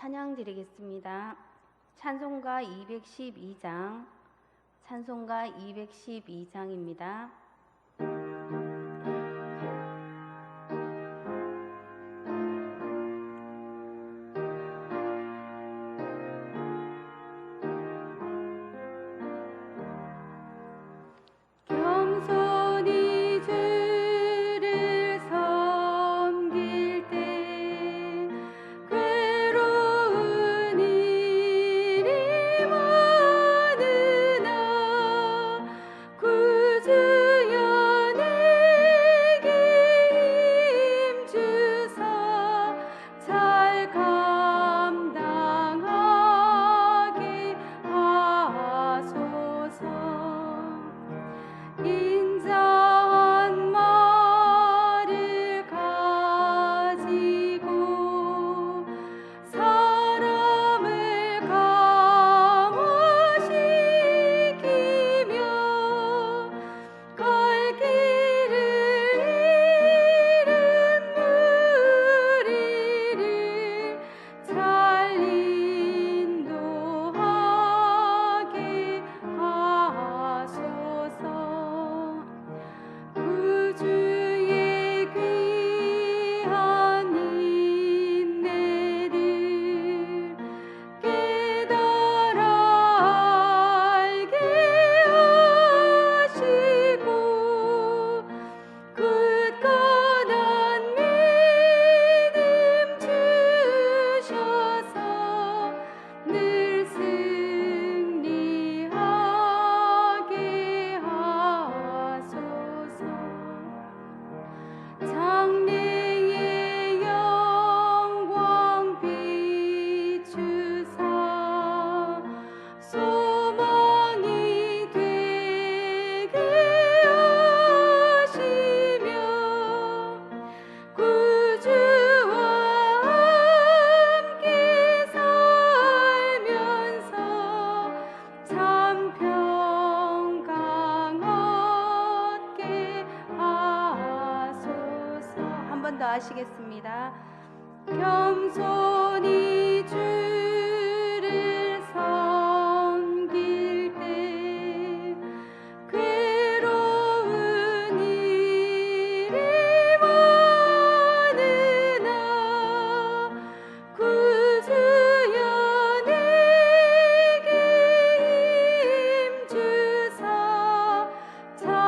찬양 드리겠습니다. 찬송가 212장, 찬송가 212장입니다. 하시겠습니다. 겸손히 주를 섬길 때 괴로운 일이 많으나 구주여 내게 힘주사 잘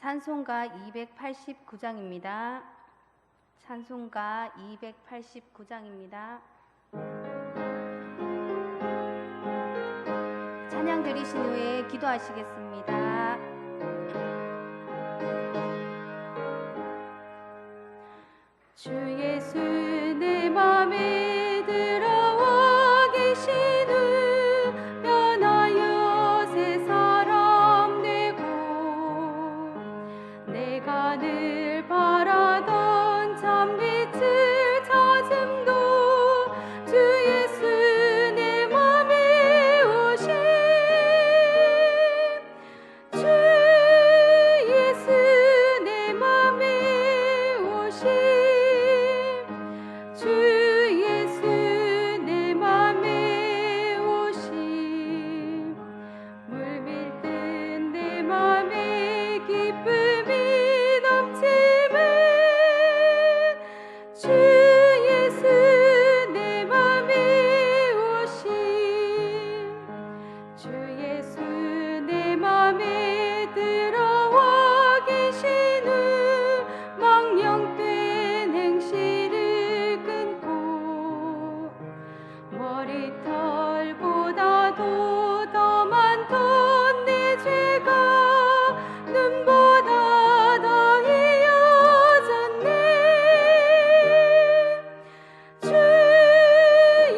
찬송가 289장입니다. 찬송가 289장입니다. 찬양 드리신 후에 기도하시겠습니다. 주 예수 내 맘에 들어와 계신 후 변하여 새 사람 되고 내가 늘 바라던 참빛을 찾음도 주 예수 내 맘에 오심 주 예수 내 맘에 오심 주 예수 내 맘에 오심 물밀듯 내 맘에 기쁨이 넘치는 주 예수 내 맘에 오심 주 예수 내 맘에 들어와 계신 후 망령된 행실을 끊고 머리털보다도 더 많던 내 죄가 눈보다 더 희어졌네 주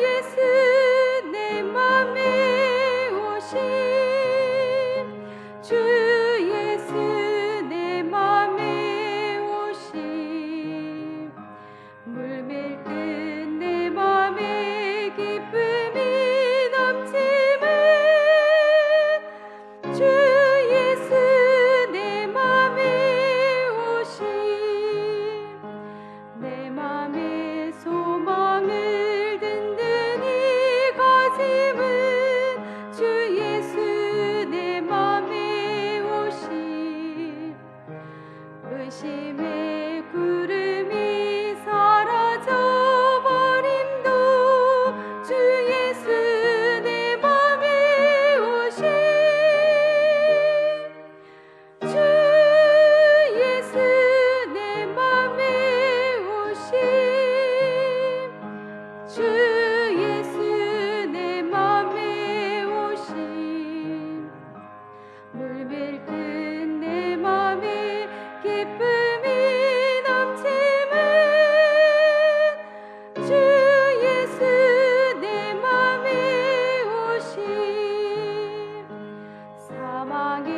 예수 내 맘에 오심 주 예수 내 맘에 오심 물밀듯 내 맘에 기쁨이 넘치는 주 예수 내 맘에 오심 내 맘에 소망을 든든히 가짐은 주 예수 내 맘에 오심 의심의 구름이 사라져 버림도 주 예수 내 맘에 오심 주 예수 내 맘에 오심 주 예수 내 맘에 오심 물밀듯 내 맘에 기쁨이 넘치는 주 예수 내 맘에 오심 사망의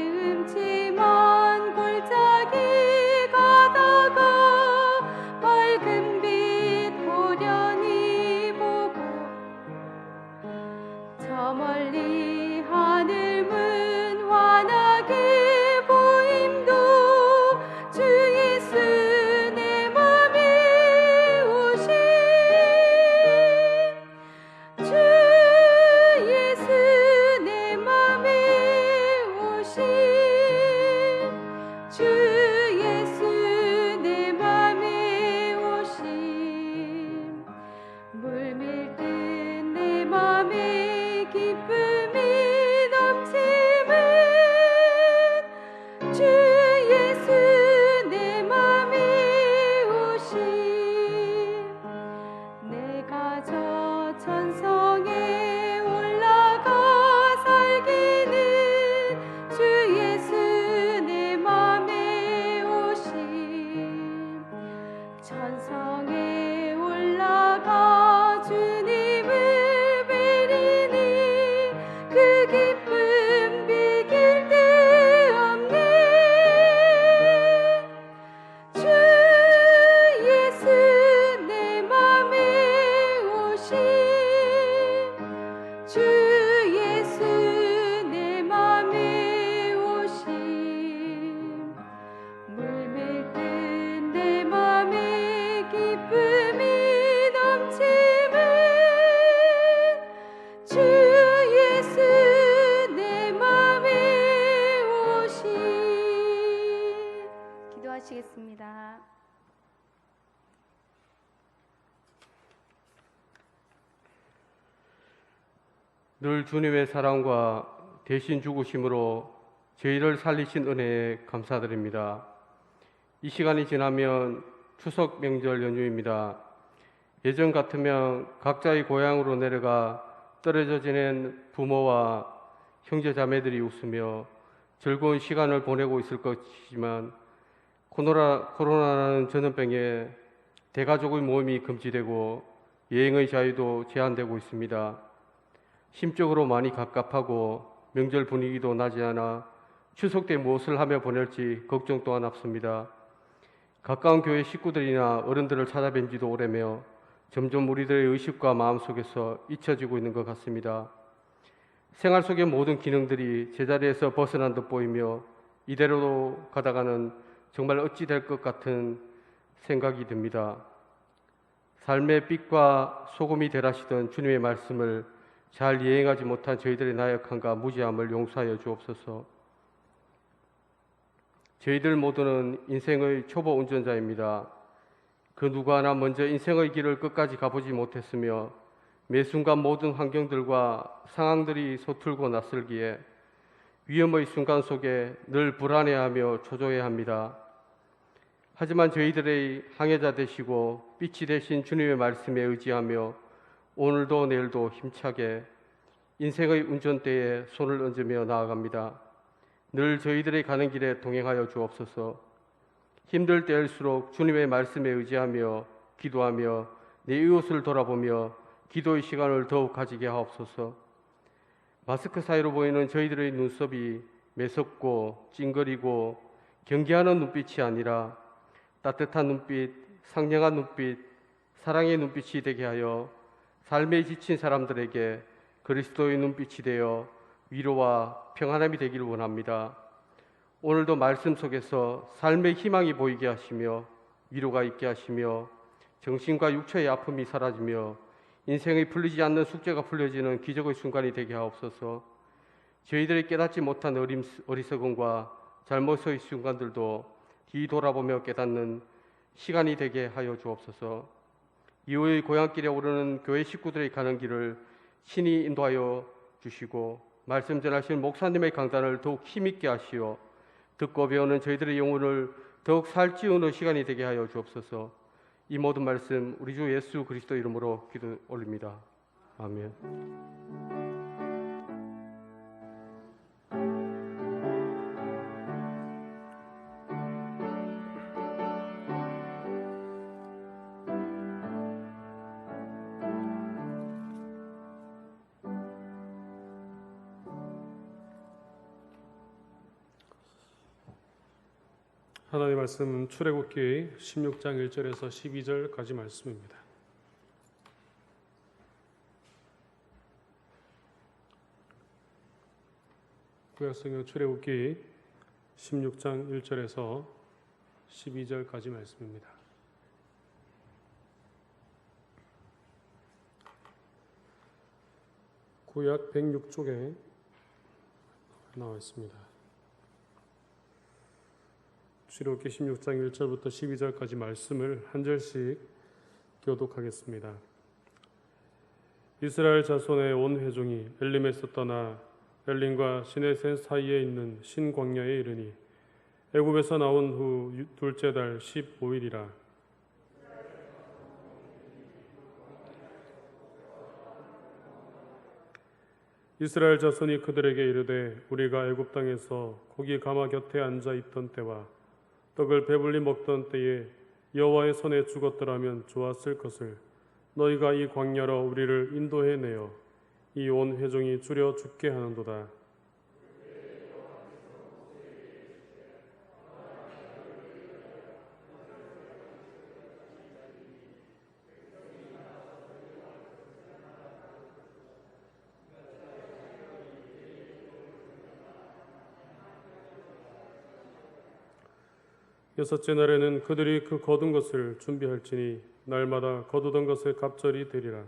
음침한 골짜기 가다가 밝은 빛 호련히 보고 저 멀리 하늘 문 환하게 보임도 주 예수 내 맘에 오심 주 예수 내 맘에 오심 주 예수 내 맘에 오심 물밀듯 내 맘에 기쁨이 넘치는 주 예수 내 맘에 오심 내가 저 천성에 올라가 살기는 주 예수 내 맘에 오심 천성에 올라가 주님을 뵈리니 그 기쁨 비길 데 없네 주 예수 내 맘에 오심 주 예수 내 맘에 오심 물밀듯 내 맘에 기쁨이 넘치는 주 예수 내 맘에 오심 기도하시겠습니다. 늘 주님의 사랑과 대신 죽으심으로 저희를 살리신 은혜에 감사드립니다. 이 시간이 지나면 추석 명절 연휴입니다. 예전 같으면 각자의 고향으로 내려가 떨어져 지낸 부모와 형제 자매들이 웃으며 즐거운 시간을 보내고 있을 것이지만 코로나라는 전염병에 대가족의 모임이 금지되고 여행의 자유도 제한되고 있습니다. 심적으로 많이 갑갑하고 명절 분위기도 나지 않아 추석 때 무엇을 하며 보낼지 걱정 또한 앞섭니다. 가까운 교회 식구들이나 어른들을 찾아뵌 지도 오래며 점점 우리들의 의식과 마음속에서 잊혀지고 있는 것 같습니다. 생활 속의 모든 기능들이 제자리에서 벗어난 듯 보이며 이대로 가다가는 정말 어찌 될 것 같은 생각이 듭니다. 삶의 빛과 소금이 되라시던 주님의 말씀을 잘 이행하지 못한 저희들의 나약함과 무지함을 용서하여 주옵소서. 저희들 모두는 인생의 초보 운전자입니다. 그 누구 하나 먼저 인생의 길을 끝까지 가보지 못했으며 매 순간 모든 환경들과 상황들이 서툴고 낯설기에 위험의 순간 속에 늘 불안해하며 초조해야 합니다. 하지만 저희들의 항해자 되시고 빛이 되신 주님의 말씀에 의지하며 오늘도 내일도 힘차게 인생의 운전대에 손을 얹으며 나아갑니다. 늘 저희들의 가는 길에 동행하여 주옵소서. 힘들 때일수록 주님의 말씀에 의지하며 기도하며 내 이웃을 돌아보며 기도의 시간을 더욱 가지게 하옵소서. 마스크 사이로 보이는 저희들의 눈썹이 매섭고 찡그리고 경계하는 눈빛이 아니라 따뜻한 눈빛, 상냥한 눈빛, 사랑의 눈빛이 되게 하여 삶에 지친 사람들에게 그리스도의 눈빛이 되어 위로와 평안함이 되기를 원합니다. 오늘도 말씀 속에서 삶의 희망이 보이게 하시며 위로가 있게 하시며 정신과 육체의 아픔이 사라지며 인생의 풀리지 않는 숙제가 풀려지는 기적의 순간이 되게 하옵소서. 저희들이 깨닫지 못한 어리석음과 잘못의 순간들도 뒤돌아보며 깨닫는 시간이 되게 하여 주옵소서. 이후의 고향길에 오르는 교회 식구들이 가는 길을 친히 인도하여 주시고 말씀 전하신 목사님의 강단을 더욱 힘있게 하시어 듣고 배우는 저희들의 영혼을 더욱 살찌우는 시간이 되게 하여 주옵소서. 이 모든 말씀 우리 주 예수 그리스도 이름으로 기도 올립니다. 아멘. 하나님의 말씀은 출애굽기 16장 1절에서 12절까지 말씀입니다. 구약성경 출애굽기 16장 1절에서 12절까지 말씀입니다. 구약 106쪽에 나와 있습니다. 출애굽기 16장 1절부터 12절까지 말씀을 한 절씩 교독하겠습니다. 이스라엘 자손의 온 회중이 엘림에서 떠나 엘림과 시내셋 사이에 있는 신광야에 이르니 애굽에서 나온 후 둘째 달 15일이라. 이스라엘 자손이 그들에게 이르되 우리가 애굽 땅에서 고기 가마 곁에 앉아 있던 때와 떡을 배불리 먹던 때에 여호와의 손에 죽었더라면 좋았을 것을 너희가 이 광야로 우리를 인도해내어 이 온 회중이 줄여 죽게 하는도다. 여섯째 날에는 그들이 그 거둔 것을 준비할지니 날마다 거두던 것을 갑절이 되리라.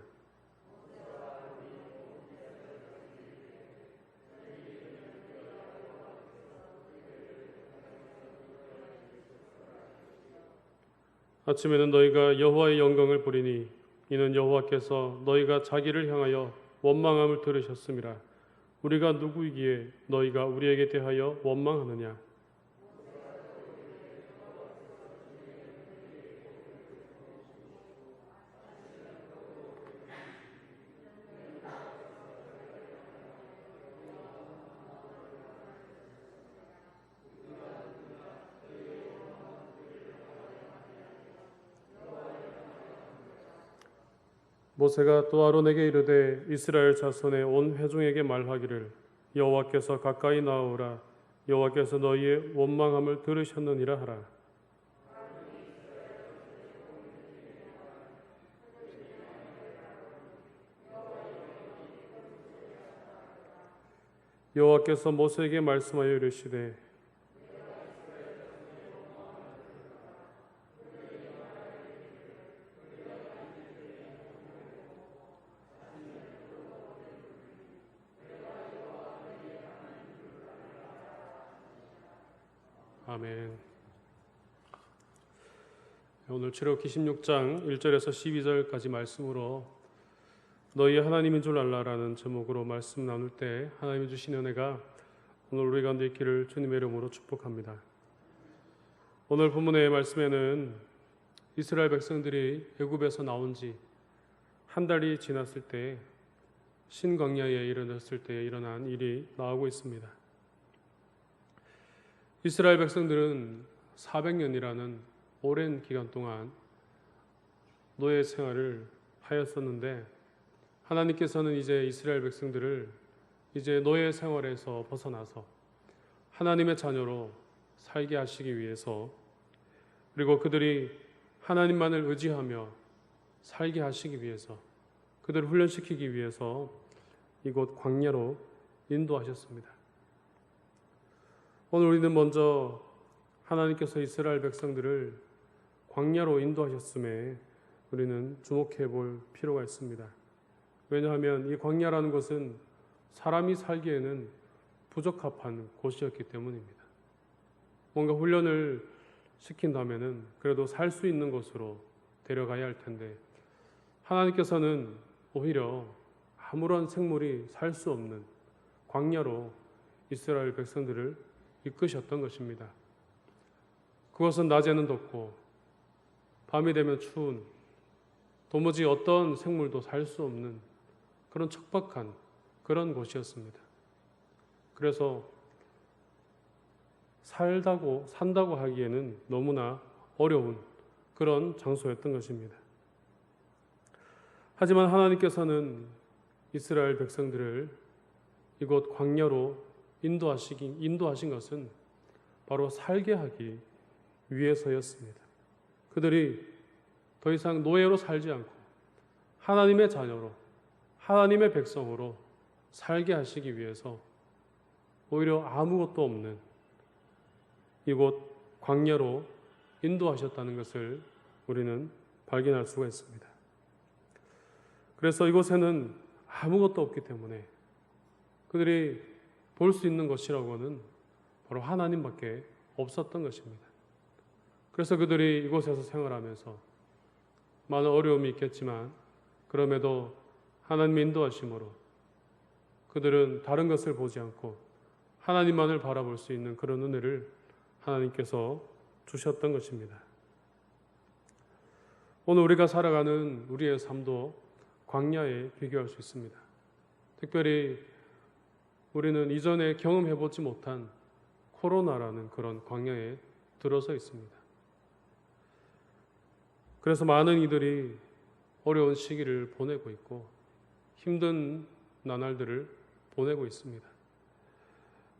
아침에는 너희가 여호와의 영광을 보리니 이는 여호와께서 너희가 자기를 향하여 원망함을 들으셨음이라. 우리가 누구이기에 너희가 우리에게 대하여 원망하느냐. 모세가 또 아론에게 이르되 이스라엘 자손의 온 회중에게 말하기를 여호와께서 가까이 나오라 여호와께서 너희의 원망함을 들으셨느니라 하라. 여호와께서 모세에게 말씀하여 이르시되 아멘. 오늘 출애굽기 16장 1절에서 12절까지 말씀으로 너희 하나님인 줄 알라라는 제목으로 말씀 나눌 때 하나님이 주신 은혜가 오늘 우리 가운데 있기를 주님의 이름으로 축복합니다. 오늘 본문의 말씀에는 이스라엘 백성들이 애굽에서 나온 지 한 달이 지났을 때 신광야에 이르렀을 때 일어난 일이 나오고 있습니다. 이스라엘 백성들은 400년이라는 오랜 기간 동안 노예 생활을 하였었는데 하나님께서는 이제 이스라엘 백성들을 이제 노예 생활에서 벗어나서 하나님의 자녀로 살게 하시기 위해서 그리고 그들이 하나님만을 의지하며 살게 하시기 위해서 그들을 훈련시키기 위해서 이곳 광야로 인도하셨습니다. 오늘 우리는 먼저 하나님께서 이스라엘 백성들을 광야로 인도하셨음에 우리는 주목해 볼 필요가 있습니다. 왜냐하면 이 광야라는 것은 사람이 살기에는 부적합한 곳이었기 때문입니다. 뭔가 훈련을 시킨다면은 그래도 살 수 있는 곳으로 데려가야 할 텐데 하나님께서는 오히려 아무런 생물이 살 수 없는 광야로 이스라엘 백성들을 이끄셨던 것입니다. 그것은 낮에는 덥고 밤이 되면 추운 도무지 어떤 생물도 살 수 없는 그런 척박한 그런 곳이었습니다. 그래서 산다고 하기에는 너무나 어려운 그런 장소였던 것입니다. 하지만 하나님께서는 이스라엘 백성들을 이곳 광야로 인도하신 것은 바로 살게 하기 위해서였습니다. 그들이 더 이상 노예로 살지 않고 하나님의 자녀로 하나님의 백성으로 살게 하시기 위해서 오히려 아무것도 없는 이곳 광야로 인도하셨다는 것을 우리는 발견할 수가 있습니다. 그래서 이곳에는 아무것도 없기 때문에 그들이 볼 수 있는 것이라고는 바로 하나님밖에 없었던 것입니다. 그래서 그들이 이곳에서 생활하면서 많은 어려움이 있겠지만 그럼에도 하나님의 인도하심으로 그들은 다른 것을 보지 않고 하나님만을 바라볼 수 있는 그런 은혜를 하나님께서 주셨던 것입니다. 오늘 우리가 살아가는 우리의 삶도 광야에 비교할 수 있습니다. 특별히 우리는 이전에 경험해보지 못한 코로나라는 그런 광야에 들어서 있습니다. 그래서 많은 이들이 어려운 시기를 보내고 있고 힘든 나날들을 보내고 있습니다.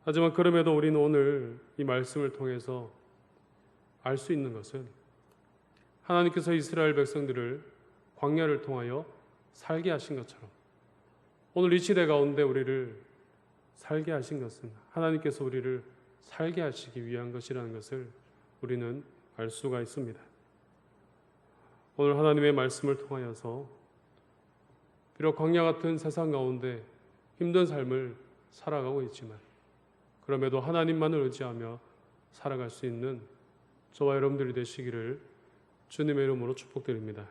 하지만 그럼에도 우리는 오늘 이 말씀을 통해서 알 수 있는 것은 하나님께서 이스라엘 백성들을 광야를 통하여 살게 하신 것처럼 오늘 이 시대 가운데 우리를 살게 하신 것은 하나님께서 우리를 살게 하시기 위한 것이라는 것을 우리는 알 수가 있습니다. 오늘 하나님의 말씀을 통하여서 비록 광야 같은 세상 가운데 힘든 삶을 살아가고 있지만 그럼에도 하나님만을 의지하며 살아갈 수 있는 저와 여러분들이 되시기를 주님의 이름으로 축복드립니다.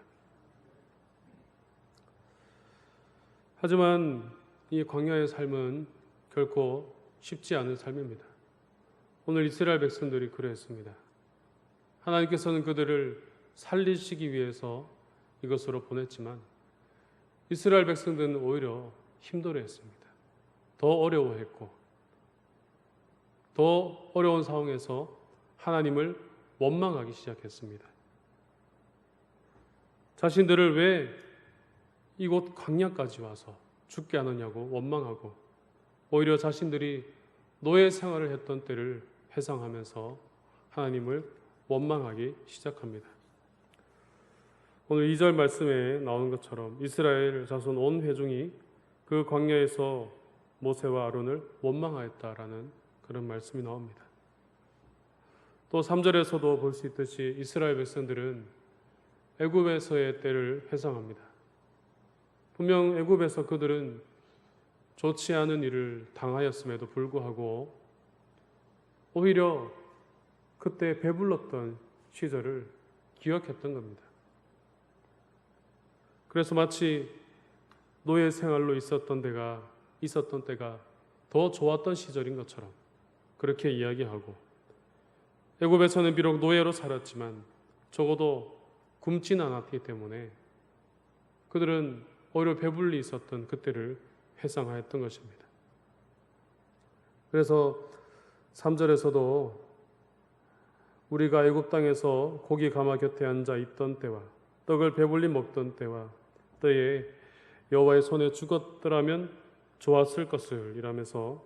하지만 이 광야의 삶은 결코 쉽지 않은 삶입니다. 오늘 이스라엘 백성들이 그랬습니다. 하나님께서는 그들을 살리시기 위해서 이것으로 보냈지만 이스라엘 백성들은 오히려 힘들어했습니다. 더 어려워했고 더 어려운 상황에서 하나님을 원망하기 시작했습니다. 자신들을 왜 이곳 광야까지 와서 죽게 하느냐고 원망하고 오히려 자신들이 노예 생활을 했던 때를 회상하면서 하나님을 원망하기 시작합니다. 오늘 2절 말씀에 나오는 것처럼 이스라엘 자손 온 회중이 그 광야에서 모세와 아론을 원망하였다라는 그런 말씀이 나옵니다. 또 3절에서도 볼 수 있듯이 이스라엘 백성들은 애굽에서의 때를 회상합니다. 분명 애굽에서 그들은 좋지 않은 일을 당하였음에도 불구하고 오히려 그때 배불렀던 시절을 기억했던 겁니다. 그래서 마치 노예 생활로 있었던 때가 더 좋았던 시절인 것처럼 그렇게 이야기하고 애굽에서는 비록 노예로 살았지만 적어도 굶진 않았기 때문에 그들은 오히려 배불리 있었던 그때를 회상하였던 것입니다. 그래서 3절에서도 우리가 애굽 땅에서 고기 가마 곁에 앉아 있던 때와 떡을 배불리 먹던 때와 때에 여호와의 손에 죽었더라면 좋았을 것을 이라면서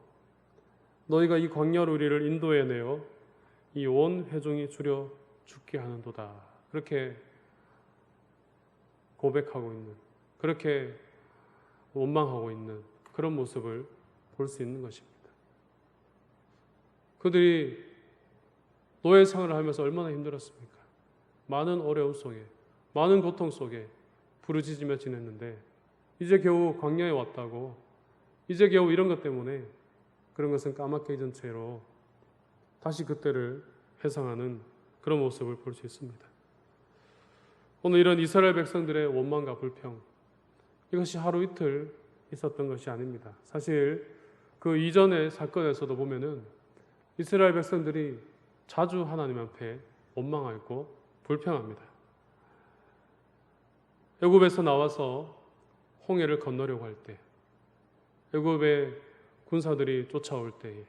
너희가 이 광야로 우리를 인도해내어 이 온 회중이 주려 죽게 하는도다. 그렇게 고백하고 있는, 그렇게 원망하고 있는 그런 모습을 볼 수 있는 것입니다. 그들이 노예 생활을 하면서 얼마나 힘들었습니까? 많은 어려움 속에, 많은 고통 속에 부르짖으며 지냈는데 이제 겨우 광야에 왔다고, 이제 겨우 이런 것 때문에 그런 것은 까맣게 잊은 채로 다시 그때를 회상하는 그런 모습을 볼 수 있습니다. 오늘 이런 이스라엘 백성들의 원망과 불평, 이것이 하루 이틀 있었던 것이 아닙니다. 사실 그 이전의 사건에서도 보면은 이스라엘 백성들이 자주 하나님 앞에 원망하였고 불평합니다. 애굽에서 나와서 홍해를 건너려고 할 때, 애굽의 군사들이 쫓아올 때에,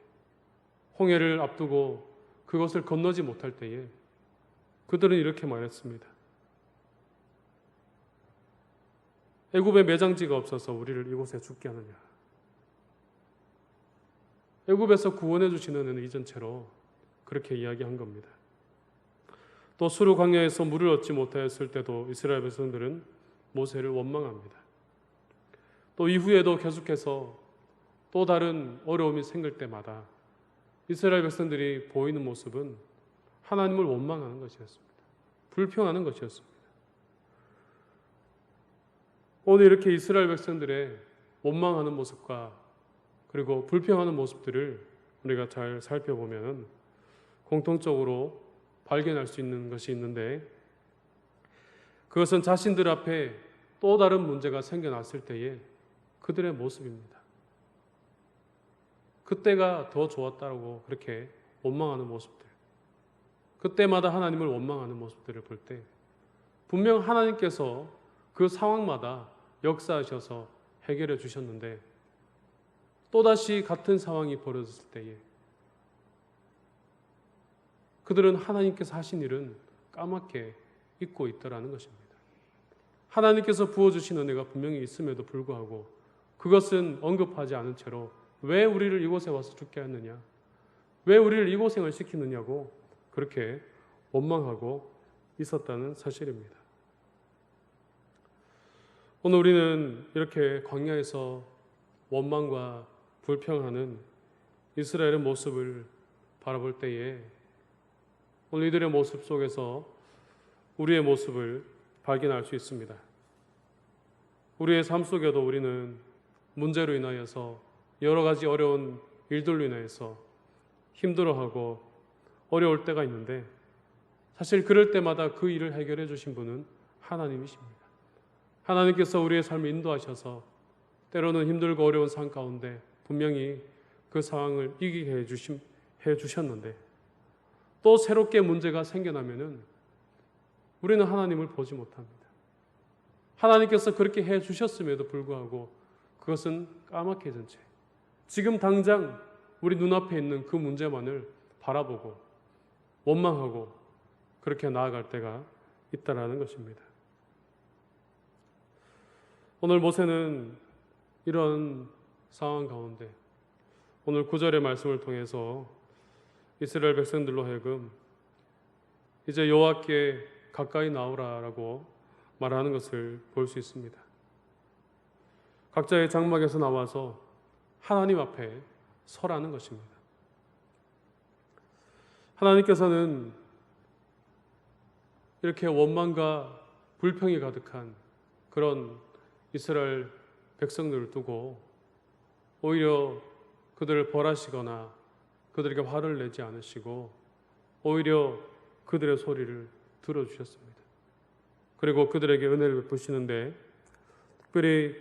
홍해를 앞두고 그것을 건너지 못할 때에 그들은 이렇게 말했습니다. 애굽에 매장지가 없어서 우리를 이곳에 죽게 하느냐. 애굽에서 구원해 주시는 은혜 잊은 채로 그렇게 이야기한 겁니다. 또 수르 광야에서 물을 얻지 못하였을 때도 이스라엘 백성들은 모세를 원망합니다. 또 이후에도 계속해서 또 다른 어려움이 생길 때마다 이스라엘 백성들이 보이는 모습은 하나님을 원망하는 것이었습니다. 불평하는 것이었습니다. 오늘 이렇게 이스라엘 백성들의 원망하는 모습과 그리고 불평하는 모습들을 우리가 잘 살펴보면 공통적으로 발견할 수 있는 것이 있는데, 그것은 자신들 앞에 또 다른 문제가 생겨났을 때의 그들의 모습입니다. 그때가 더 좋았다고 그렇게 원망하는 모습들, 그때마다 하나님을 원망하는 모습들을 볼 때 분명 하나님께서 그 상황마다 역사하셔서 해결해 주셨는데 또다시 같은 상황이 벌어졌을 때에 그들은 하나님께서 하신 일은 까맣게 잊고 있더라는 것입니다. 하나님께서 부어주신 은혜가 분명히 있음에도 불구하고 그것은 언급하지 않은 채로 왜 우리를 이곳에 와서 죽게 했느냐, 왜 우리를 이 고생을 시키느냐고 그렇게 원망하고 있었다는 사실입니다. 오늘 우리는 이렇게 광야에서 원망과 불평하는 이스라엘의 모습을 바라볼 때에 오늘 이들의 모습 속에서 우리의 모습을 발견할 수 있습니다. 우리의 삶 속에도 우리는 문제로 인하여서 여러 가지 어려운 일들로 인해서 힘들어하고 어려울 때가 있는데 사실 그럴 때마다 그 일을 해결해 주신 분은 하나님이십니다. 하나님께서 우리의 삶을 인도하셔서 때로는 힘들고 어려운 상황 가운데 분명히 그 상황을 이기게 해 주셨는데 또 새롭게 문제가 생겨나면은 우리는 하나님을 보지 못합니다. 하나님께서 그렇게 해 주셨음에도 불구하고 그것은 까맣게 잊은 채 지금 당장 우리 눈앞에 있는 그 문제만을 바라보고 원망하고 그렇게 나아갈 때가 있다라는 것입니다. 오늘 모세는 이런 상황 가운데 오늘 9절의 말씀을 통해서 이스라엘 백성들로 하여금 이제 여호와께 가까이 나오라라고 말하는 것을 볼 수 있습니다. 각자의 장막에서 나와서 하나님 앞에 서라는 것입니다. 하나님께서는 이렇게 원망과 불평이 가득한 그런 이스라엘 백성들을 두고 오히려 그들을 벌하시거나 그들에게 화를 내지 않으시고 오히려 그들의 소리를 들어주셨습니다. 그리고 그들에게 은혜를 베푸시는데 특별히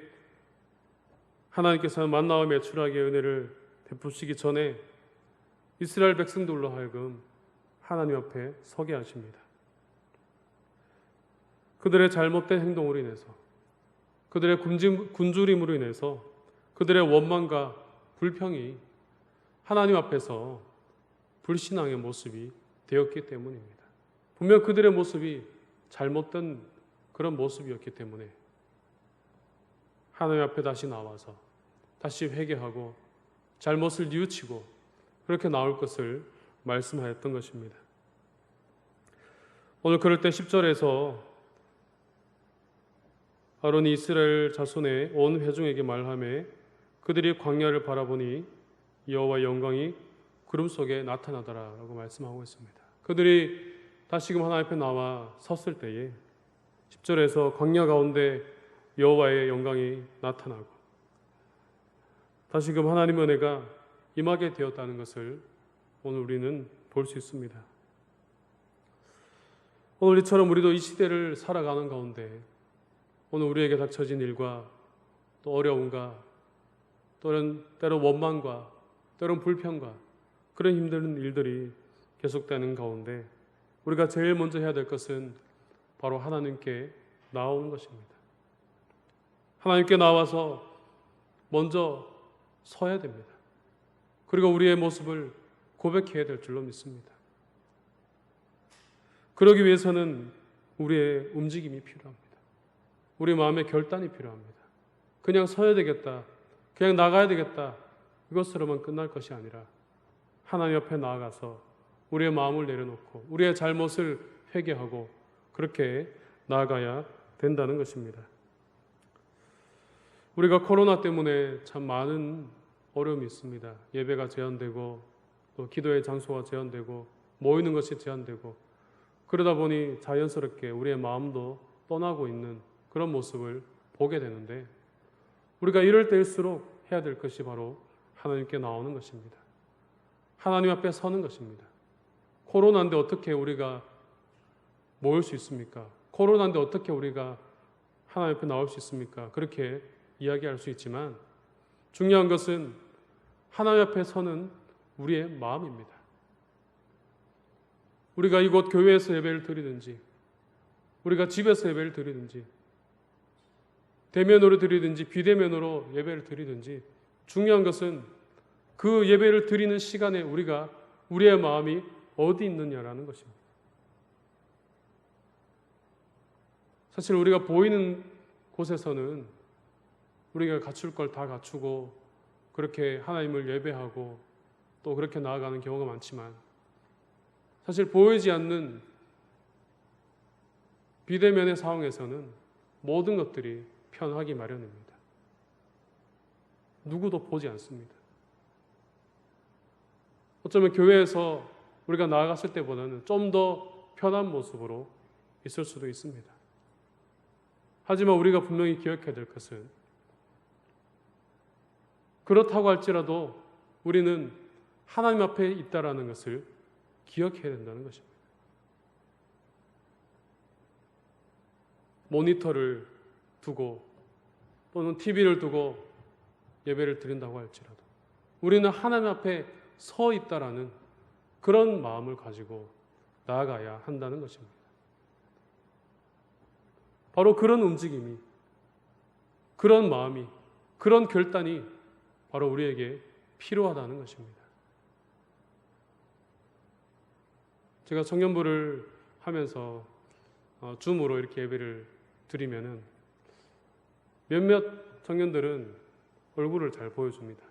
하나님께서는 만나와 메추라기의 은혜를 베푸시기 전에 이스라엘 백성들로 하여금 하나님 앞에 서게 하십니다. 그들의 잘못된 행동으로 인해서 그들의 굶주림으로 인해서 그들의 원망과 불평이 하나님 앞에서 불신앙의 모습이 되었기 때문입니다. 분명 그들의 모습이 잘못된 그런 모습이었기 때문에 하나님 앞에 다시 나와서 다시 회개하고 잘못을 뉘우치고 그렇게 나올 것을 말씀하였던 것입니다. 오늘 그럴 때 10절에서 아론이 이스라엘 자손의 온 회중에게 말하며 그들이 광야를 바라보니 여호와의 영광이 구름 속에 나타나더라라고 말씀하고 있습니다. 그들이 다시금 하나님 앞에 나와 섰을 때에 10절에서 광야 가운데 여호와의 영광이 나타나고 다시금 하나님의 은혜가 임하게 되었다는 것을 오늘 우리는 볼 수 있습니다. 오늘 이처럼 우리도 이 시대를 살아가는 가운데 오늘 우리에게 닥쳐진 일과 또 어려움과 또는 때로 원망과 때론 불평과 그런 힘든 일들이 계속되는 가운데 우리가 제일 먼저 해야 될 것은 바로 하나님께 나오는 것입니다. 하나님께 나와서 먼저 서야 됩니다. 그리고 우리의 모습을 고백해야 될 줄로 믿습니다. 그러기 위해서는 우리의 움직임이 필요합니다. 우리 마음의 결단이 필요합니다. 그냥 서야 되겠다, 그냥 나가야 되겠다 이것으로만 끝날 것이 아니라 하나님 옆에 나아가서 우리의 마음을 내려놓고 우리의 잘못을 회개하고 그렇게 나아가야 된다는 것입니다. 우리가 코로나 때문에 참 많은 어려움이 있습니다. 예배가 제한되고 또 기도의 장소가 제한되고 모이는 것이 제한되고 그러다 보니 자연스럽게 우리의 마음도 떠나고 있는 그런 모습을 보게 되는데 우리가 이럴 때일수록 해야 될 것이 바로 하나님께 나오는 것입니다. 하나님 앞에 서는 것입니다. 코로나인데 어떻게 우리가 모일 수 있습니까? 코로나인데 어떻게 우리가 하나님 앞에 나올 수 있습니까? 그렇게 이야기할 수 있지만 중요한 것은 하나님 앞에 서는 우리의 마음입니다. 우리가 이곳 교회에서 예배를 드리든지 우리가 집에서 예배를 드리든지 대면으로 드리든지 비대면으로 예배를 드리든지 중요한 것은 그 예배를 드리는 시간에 우리가 우리의 마음이 어디 있느냐라는 것입니다. 사실 우리가 보이는 곳에서는 우리가 갖출 걸 다 갖추고 그렇게 하나님을 예배하고 또 그렇게 나아가는 경우가 많지만 사실 보이지 않는 비대면의 상황에서는 모든 것들이 편하기 마련입니다. 누구도 보지 않습니다. 어쩌면 교회에서 우리가 나아갔을 때보다는 좀 더 편한 모습으로 있을 수도 있습니다. 하지만 우리가 분명히 기억해야 될 것은 그렇다고 할지라도 우리는 하나님 앞에 있다라는 것을 기억해야 된다는 것입니다. 모니터를 두고 또는 TV를 두고 예배를 드린다고 할지라도 우리는 하나님 앞에 서 있다라는 그런 마음을 가지고 나아가야 한다는 것입니다. 바로 그런 움직임이, 그런 마음이, 그런 결단이 바로 우리에게 필요하다는 것입니다. 제가 청년부를 하면서 줌으로 이렇게 예배를 드리면은 몇몇 청년들은 얼굴을 잘 보여줍니다.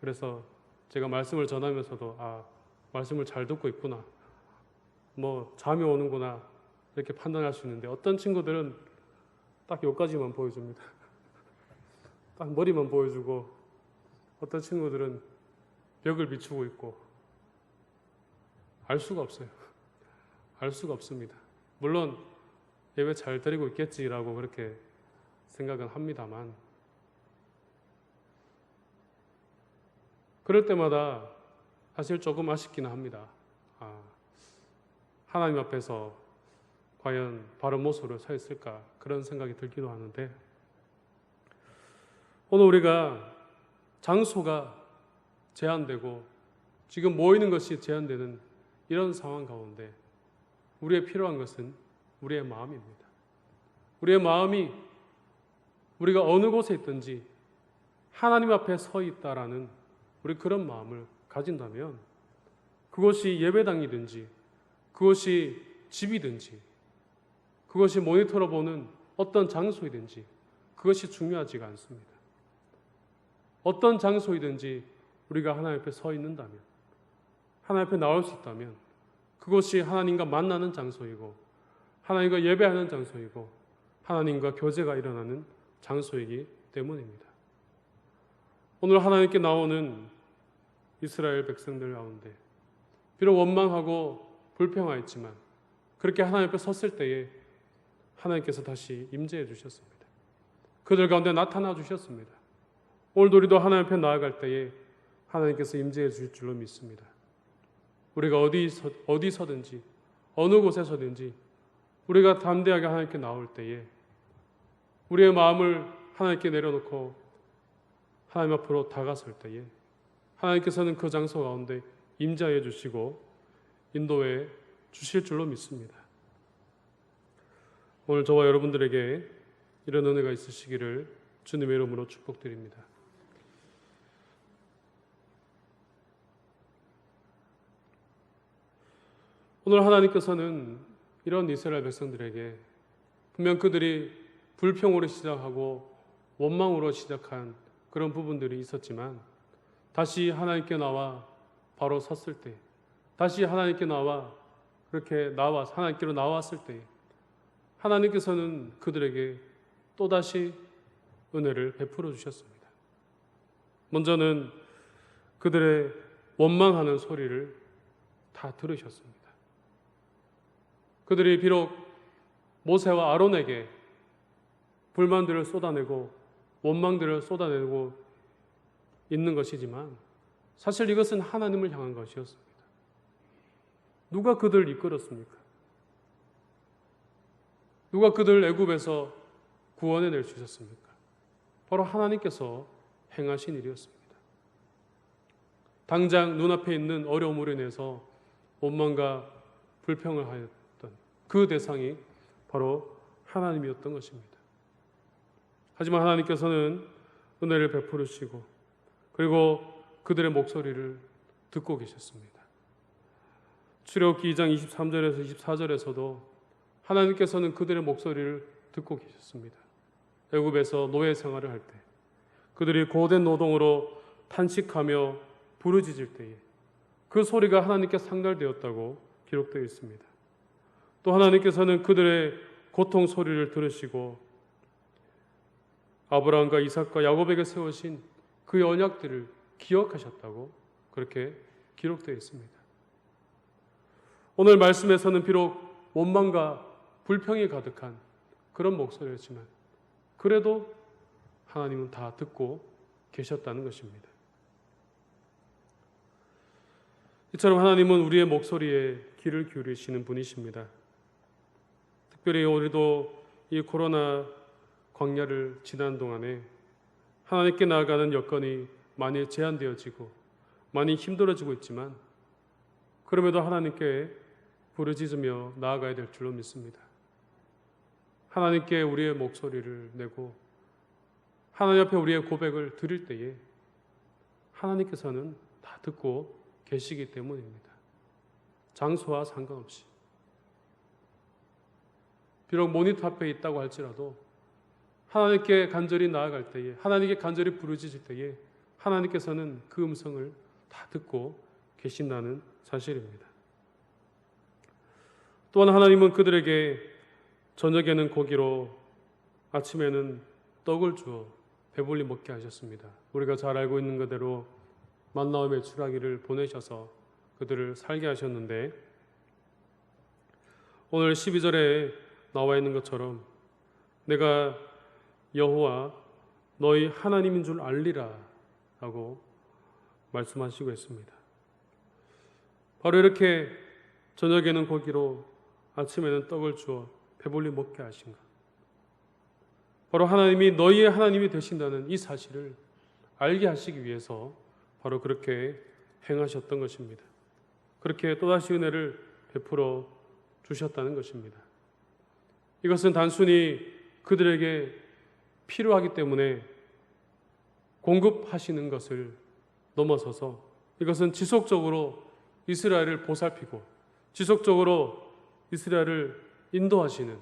그래서 제가 말씀을 전하면서도 말씀을 잘 듣고 있구나, 잠이 오는구나 이렇게 판단할 수 있는데, 어떤 친구들은 딱 여기까지만 보여줍니다. 딱 머리만 보여주고, 어떤 친구들은 벽을 비추고 있고, 알 수가 없어요. 알 수가 없습니다. 물론 예배 잘 드리고 있겠지라고 그렇게 생각은 합니다만, 그럴 때마다 사실 조금 아쉽기는 합니다. 하나님 앞에서 과연 바른 모습으로 서 있을까, 그런 생각이 들기도 하는데, 오늘 우리가 장소가 제한되고 지금 모이는 것이 제한되는 이런 상황 가운데 우리의 필요한 것은 우리의 마음입니다. 우리의 마음이 우리가 어느 곳에 있든지 하나님 앞에 서 있다라는 우리 그런 마음을 가진다면, 그것이 예배당이든지 그것이 집이든지 그것이 모니터로 보는 어떤 장소이든지 그것이 중요하지가 않습니다. 어떤 장소이든지 우리가 하나님 앞에 서 있는다면, 하나님 앞에 나올 수 있다면 그것이 하나님과 만나는 장소이고 하나님과 예배하는 장소이고 하나님과 교제가 일어나는 장소이기 때문입니다. 오늘 하나님께 나오는 이스라엘 백성들 가운데 비록 원망하고 불평하였지만 그렇게 하나님 앞에 섰을 때에 하나님께서 다시 임재해 주셨습니다. 그들 가운데 나타나 주셨습니다. 오늘도 우리도 하나님 앞에 나아갈 때에 하나님께서 임재해 주실 줄로 믿습니다. 우리가 어디서든지 어느 곳에서든지 우리가 담대하게 하나님께 나올 때에 우리의 마음을 하나님께 내려놓고 하나님 앞으로 다가설 때에 하나님께서는 그 장소 가운데 임재해 주시고 인도해 주실 줄로 믿습니다. 오늘 저와 여러분들에게 이런 은혜가 있으시기를 주님의 이름으로 축복드립니다. 오늘 하나님께서는 이런 이스라엘 백성들에게 분명 그들이 불평으로 시작하고 원망으로 시작한 그런 부분들이 있었지만, 다시 하나님께 나와 바로 섰을 때, 다시 하나님께 나와 그렇게 하나님께로 나왔을 때 하나님께서는 그들에게 또다시 은혜를 베풀어 주셨습니다. 먼저는 그들의 원망하는 소리를 다 들으셨습니다. 그들이 비록 모세와 아론에게 불만들을 쏟아내고 원망들을 쏟아내고 있는 것이지만 사실 이것은 하나님을 향한 것이었습니다. 누가 그들을 이끌었습니까? 누가 그들을 애굽에서 구원해낼 수 있었습니까? 바로 하나님께서 행하신 일이었습니다. 당장 눈앞에 있는 어려움으로 인해서 원망과 불평을 하였던 그 대상이 바로 하나님이었던 것입니다. 하지만 하나님께서는 은혜를 베푸시고 그리고 그들의 목소리를 듣고 계셨습니다. 출애굽기 2장 23절에서 24절에서도 하나님께서는 그들의 목소리를 듣고 계셨습니다. 애굽에서 노예 생활을 할 때 그들이 고된 노동으로 탄식하며 부르짖을 때에 그 소리가 하나님께 상달되었다고 기록되어 있습니다. 또 하나님께서는 그들의 고통 소리를 들으시고 아브라함과 이삭과 야곱에게 세우신 그 언약들을 기억하셨다고 그렇게 기록되어 있습니다. 오늘 말씀에서는 비록 원망과 불평이 가득한 그런 목소리였지만 그래도 하나님은 다 듣고 계셨다는 것입니다. 이처럼 하나님은 우리의 목소리에 귀를 기울이시는 분이십니다. 특별히 우리도 이 코로나 광야를 지난 동안에 하나님께 나아가는 여건이 많이 제한되어지고 많이 힘들어지고 있지만 그럼에도 하나님께 부르짖으며 나아가야 될 줄로 믿습니다. 하나님께 우리의 목소리를 내고 하나님 앞에 우리의 고백을 드릴 때에 하나님께서는 다 듣고 계시기 때문입니다. 장소와 상관없이. 비록 모니터 앞에 있다고 할지라도 하나님께 간절히 나아갈 때에, 하나님께 간절히 부르짖을 때에 하나님께서는 그 음성을 다 듣고 계신다는 사실입니다. 또한 하나님은 그들에게 저녁에는 고기로, 아침에는 떡을 주어 배불리 먹게 하셨습니다. 우리가 잘 알고 있는 그대로 만나와 메추라기를 보내셔서 그들을 살게 하셨는데, 오늘 12절에 나와 있는 것처럼 내가 여호와 너희 하나님인 줄 알리라 라고 말씀하시고 있습니다. 바로 이렇게 저녁에는 고기로, 아침에는 떡을 주어 배불리 먹게 하신 것, 바로 하나님이 너희의 하나님이 되신다는 이 사실을 알게 하시기 위해서 바로 그렇게 행하셨던 것입니다. 그렇게 또다시 은혜를 베풀어 주셨다는 것입니다. 이것은 단순히 그들에게 필요하기 때문에 공급하시는 것을 넘어서서 이것은 지속적으로 이스라엘을 보살피고 지속적으로 이스라엘을 인도하시는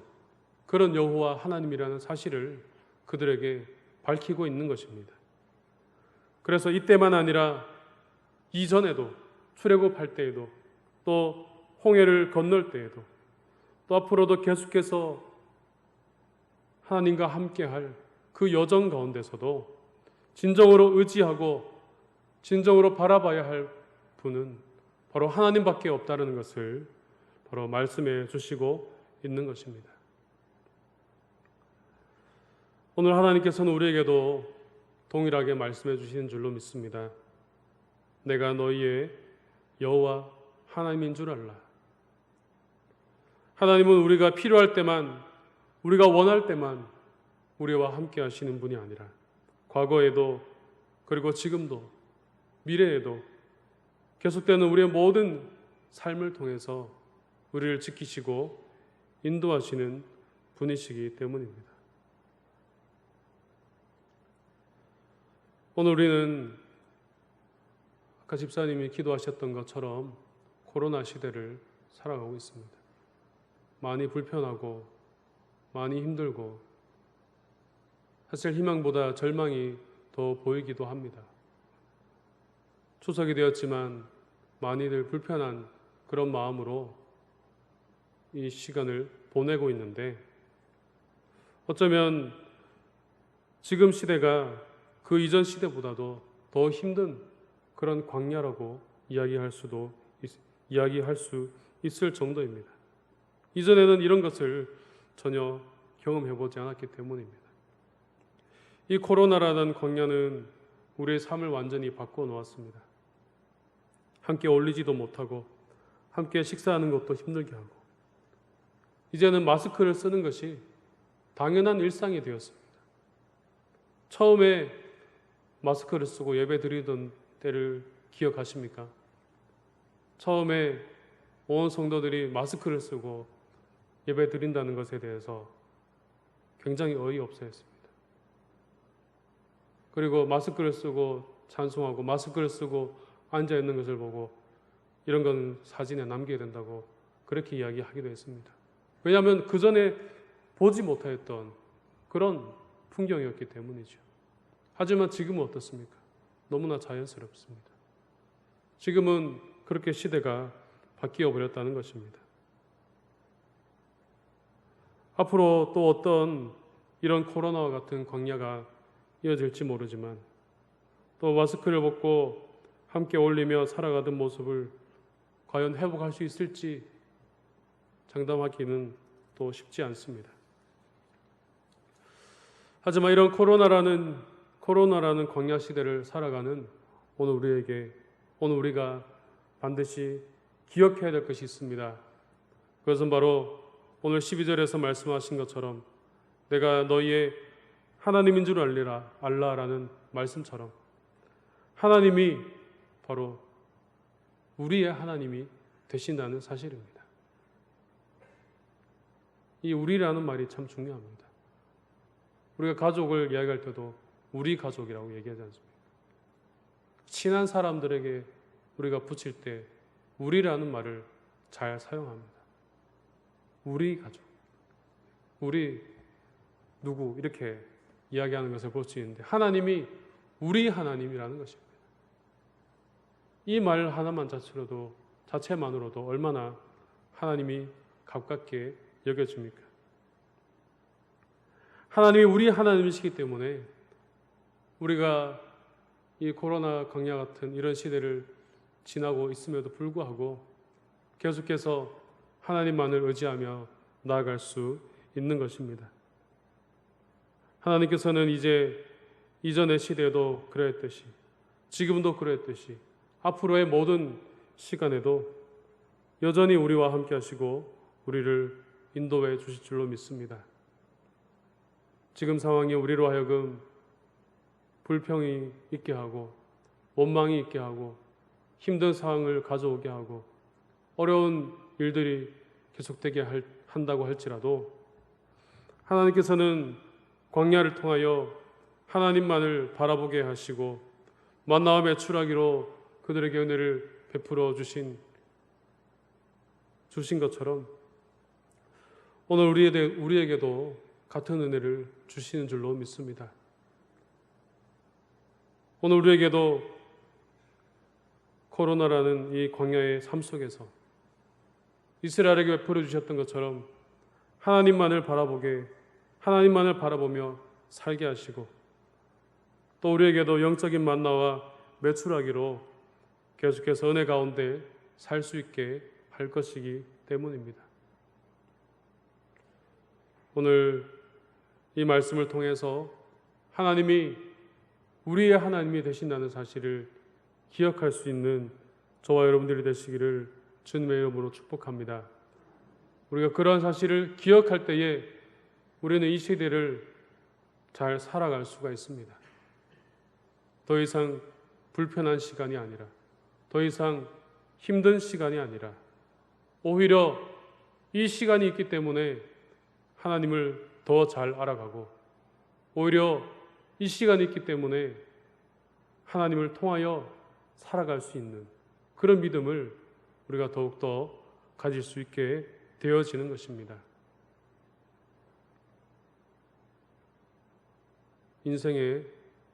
그런 여호와 하나님이라는 사실을 그들에게 밝히고 있는 것입니다. 그래서 이때만 아니라 이전에도, 출애굽할 때에도, 또 홍해를 건널 때에도, 또 앞으로도 계속해서 하나님과 함께할 그 여정 가운데서도 진정으로 의지하고 진정으로 바라봐야 할 분은 바로 하나님밖에 없다는 것을 바로 말씀해 주시고 있는 것입니다. 오늘 하나님께서는 우리에게도 동일하게 말씀해 주시는 줄로 믿습니다. 내가 너희의 여호와 하나님인 줄 알라. 하나님은 우리가 필요할 때만, 우리가 원할 때만 우리와 함께 하시는 분이 아니라 과거에도, 그리고 지금도, 미래에도 계속되는 우리의 모든 삶을 통해서 우리를 지키시고 인도하시는 분이시기 때문입니다. 오늘 우리는 아까 집사님이 기도하셨던 것처럼 코로나 시대를 살아가고 있습니다. 많이 불편하고 많이 힘들고 사실 희망보다 절망이 더 보이기도 합니다. 추석이 되었지만 많이들 불편한 그런 마음으로 이 시간을 보내고 있는데, 어쩌면 지금 시대가 그 이전 시대보다도 더 힘든 그런 광야라고 이야기할 수 있을 정도입니다. 이전에는 이런 것을 전혀 경험해보지 않았기 때문입니다. 이 코로나라는 광야는 우리의 삶을 완전히 바꿔 놓았습니다. 함께 어울리지도 못하고 함께 식사하는 것도 힘들게 하고 이제는 마스크를 쓰는 것이 당연한 일상이 되었습니다. 처음에 마스크를 쓰고 예배 드리던 때를 기억하십니까? 처음에 온 성도들이 마스크를 쓰고 예배 드린다는 것에 대해서 굉장히 어이없어 했습니다. 그리고 마스크를 쓰고 찬송하고 마스크를 쓰고 앉아있는 것을 보고 이런 건 사진에 남겨야 된다고 그렇게 이야기하기도 했습니다. 왜냐하면 그 전에 보지 못하였던 그런 풍경이었기 때문이죠. 하지만 지금은 어떻습니까? 너무나 자연스럽습니다. 지금은 그렇게 시대가 바뀌어 버렸다는 것입니다. 앞으로 또 어떤 이런 코로나와 같은 광야가 이어질지 모르지만 또 마스크를 벗고 함께 어울리며 살아가던 모습을 과연 회복할 수 있을지 장담하기는 또 쉽지 않습니다. 하지만 이런 코로나라는 광야 시대를 살아가는 오늘 우리가 반드시 기억해야 될 것이 있습니다. 그것은 바로 오늘 12절에서 말씀하신 것처럼 내가 너희의 하나님인 줄 알라라는 말씀처럼 하나님이 바로 우리의 하나님이 되신다는 사실입니다. 이 우리라는 말이 참 중요합니다. 우리가 가족을 이야기할 때도 우리 가족이라고 얘기하지 않습니까? 친한 사람들에게 우리가 붙일 때 우리라는 말을 잘 사용합니다. 우리 가족, 우리 누구 이렇게 이야기하는 것을 볼 수 있는데 하나님이 우리 하나님이라는 것입니다. 이 말 하나만 자체만으로도 얼마나 하나님이 가깝게 여겨집니까? 하나님이 우리 하나님이시기 때문에 우리가 이 코로나 강야 같은 이런 시대를 지나고 있음에도 불구하고 계속해서 하나님만을 의지하며 나아갈 수 있는 것입니다. 하나님께서는 이제 이전의 시대에도 그랬듯이 지금도 그랬듯이 앞으로의 모든 시간에도 여전히 우리와 함께 하시고 우리를 인도해 주실 줄로 믿습니다. 지금 상황이 우리로 하여금 불평이 있게 하고 원망이 있게 하고 힘든 상황을 가져오게 하고 어려운 일들이 계속되게 한다고 할지라도 하나님께서는 광야를 통하여 하나님만을 바라보게 하시고 만나와 메추라기로 그들에게 은혜를 베풀어 주신 것처럼 오늘 우리에게도 같은 은혜를 주시는 줄로 믿습니다. 오늘 우리에게도 코로나라는 이 광야의 삶 속에서 이스라엘에게 베풀어 주셨던 것처럼 하나님만을 바라보며 살게 하시고 또 우리에게도 영적인 만나와 메추라기로 계속해서 은혜 가운데 살 수 있게 할 것이기 때문입니다. 오늘 이 말씀을 통해서 하나님이 우리의 하나님이 되신다는 사실을 기억할 수 있는 저와 여러분들이 되시기를 주님의 이름으로 축복합니다. 우리가 그러한 사실을 기억할 때에 우리는 이 시대를 잘 살아갈 수가 있습니다. 더 이상 불편한 시간이 아니라 더 이상 힘든 시간이 아니라 오히려 이 시간이 있기 때문에 하나님을 더 잘 알아가고 오히려 이 시간이 있기 때문에 하나님을 통하여 살아갈 수 있는 그런 믿음을 우리가 더욱더 가질 수 있게 되어지는 것입니다. 인생의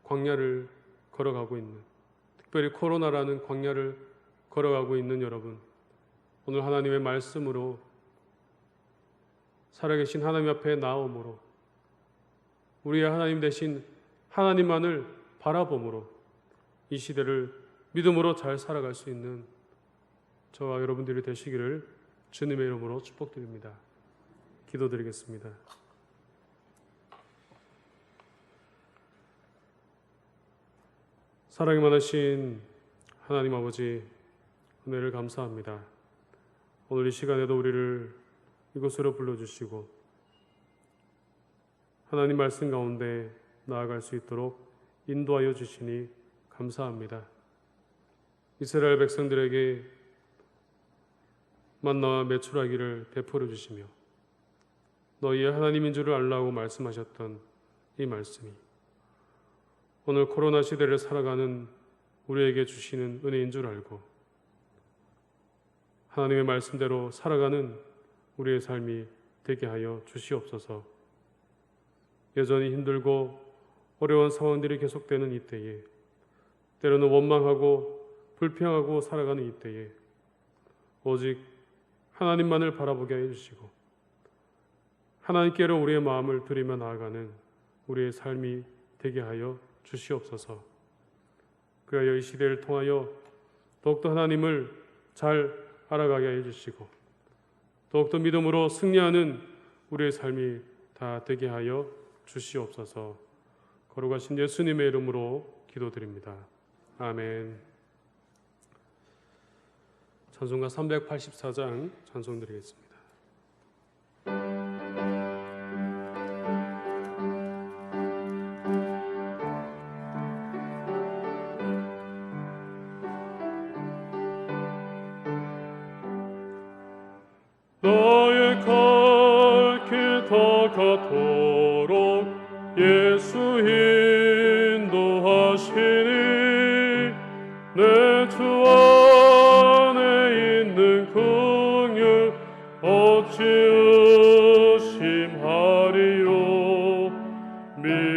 광야를 걸어가고 있는, 특별히 코로나라는 광야를 걸어가고 있는 여러분, 오늘 하나님의 말씀으로 살아계신 하나님 앞에 나옴으로 우리의 하나님 되신 하나님만을 바라봄으로 이 시대를 믿음으로 잘 살아갈 수 있는 저와 여러분들이 되시기를 주님의 이름으로 축복드립니다. 기도드리겠습니다. 사랑이 많으신 하나님 아버지, 은혜를 감사합니다. 오늘 이 시간에도 우리를 이곳으로 불러주시고 하나님 말씀 가운데 나아갈 수 있도록 인도하여 주시니 감사합니다. 이스라엘 백성들에게 만나와 메추라기를 베풀어 주시며 너희의 하나님인 줄을 알라고 말씀하셨던 이 말씀이 오늘 코로나 시대를 살아가는 우리에게 주시는 은혜인 줄 알고 하나님의 말씀대로 살아가는 우리의 삶이 되게 하여 주시옵소서. 여전히 힘들고 어려운 상황들이 계속되는 이때에 때로는 원망하고 불평하고 살아가는 이때에 오직 하나님만을 바라보게 해주시고 하나님께로 우리의 마음을 들이며 나아가는 우리의 삶이 되게 하여 주시옵소서. 그리하여 이 시대를 통하여 더욱더 하나님을 잘 알아가게 해주시고 더욱더 믿음으로 승리하는 우리의 삶이 다 되게 하여 주시옵소서. 거룩하신 예수님의 이름으로 기도드립니다. 아멘. 찬송가 384장 찬송드리겠습니다. 너의 갈 길 다가도록 예수 인도하시니 내 주 안에 있는 긍휼 어찌 의심하리요.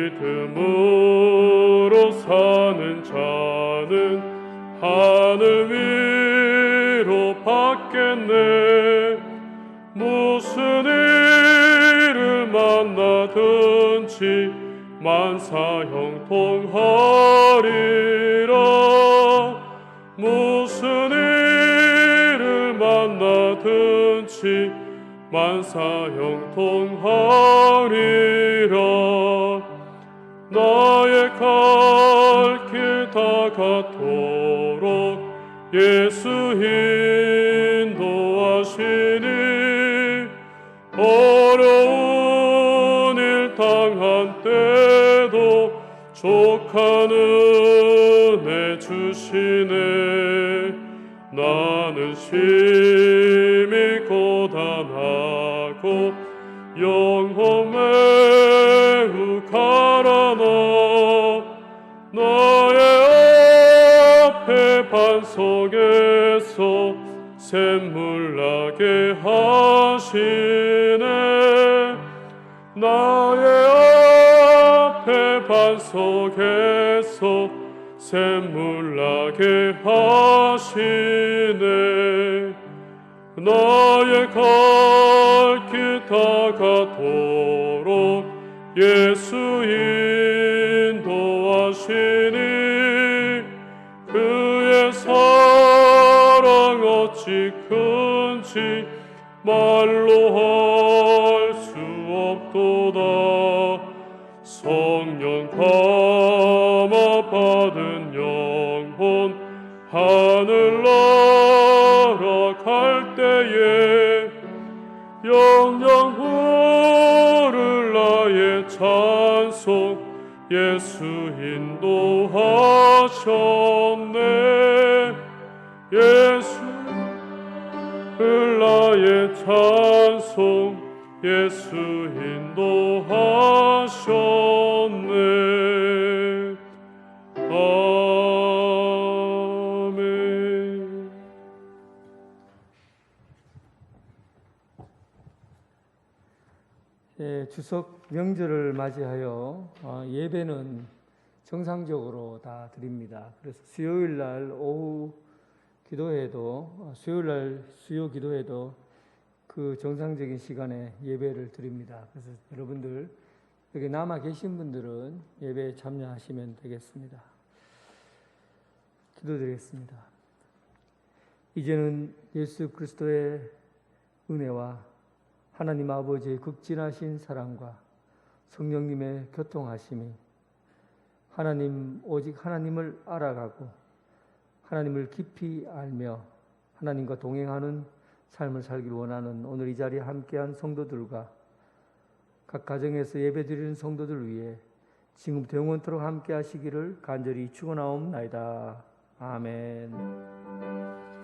믿음으로 사는 자는 하늘 위로 받겠네. 무슨 일을 만나든지 만사형통하리라. 무슨 일을 만나든지 만사형통하리라. 나의 갈 길 다가도록 예수 인도하시니 어려운 일 당한 때도 족한 은혜 주시네. 나는 심히 고단하고 영혼 매우 가라나. 나의 앞에 반석에서 샘물 나게 하시네. 나의 앞에 반석에서 샘물 나게 하시네. 나의 갈 길 다가도록 예수 인도하시니 그의 사랑 어찌 큰지 말로 할 수 없도다. 성령 감화 받은 영혼 하늘나라 갈 때에 영영 부를 나의 찬송 예수 인도하셨네. 예수 나의 찬송 예수 인도하셨네. 아멘. 추석 명절을 맞이하여 예배는 정상적으로 다 드립니다. 그래서 수요일 날 오후 기도회도 수요일 날 수요 기도회도 그 정상적인 시간에 예배를 드립니다. 그래서 여러분들 여기 남아 계신 분들은 예배에 참여하시면 되겠습니다. 기도드리겠습니다. 이제는 예수 그리스도의 은혜와 하나님 아버지의 극진하신 사랑과 성령님의 교통하심이 하나님 오직 하나님을 알아가고 하나님을 깊이 알며 하나님과 동행하는 삶을 살기를 원하는 오늘 이 자리에 함께한 성도들과 각 가정에서 예배드리는 성도들 위해 지금부터 영원토록 함께 하시기를 간절히 축원하옵나이다. 아멘.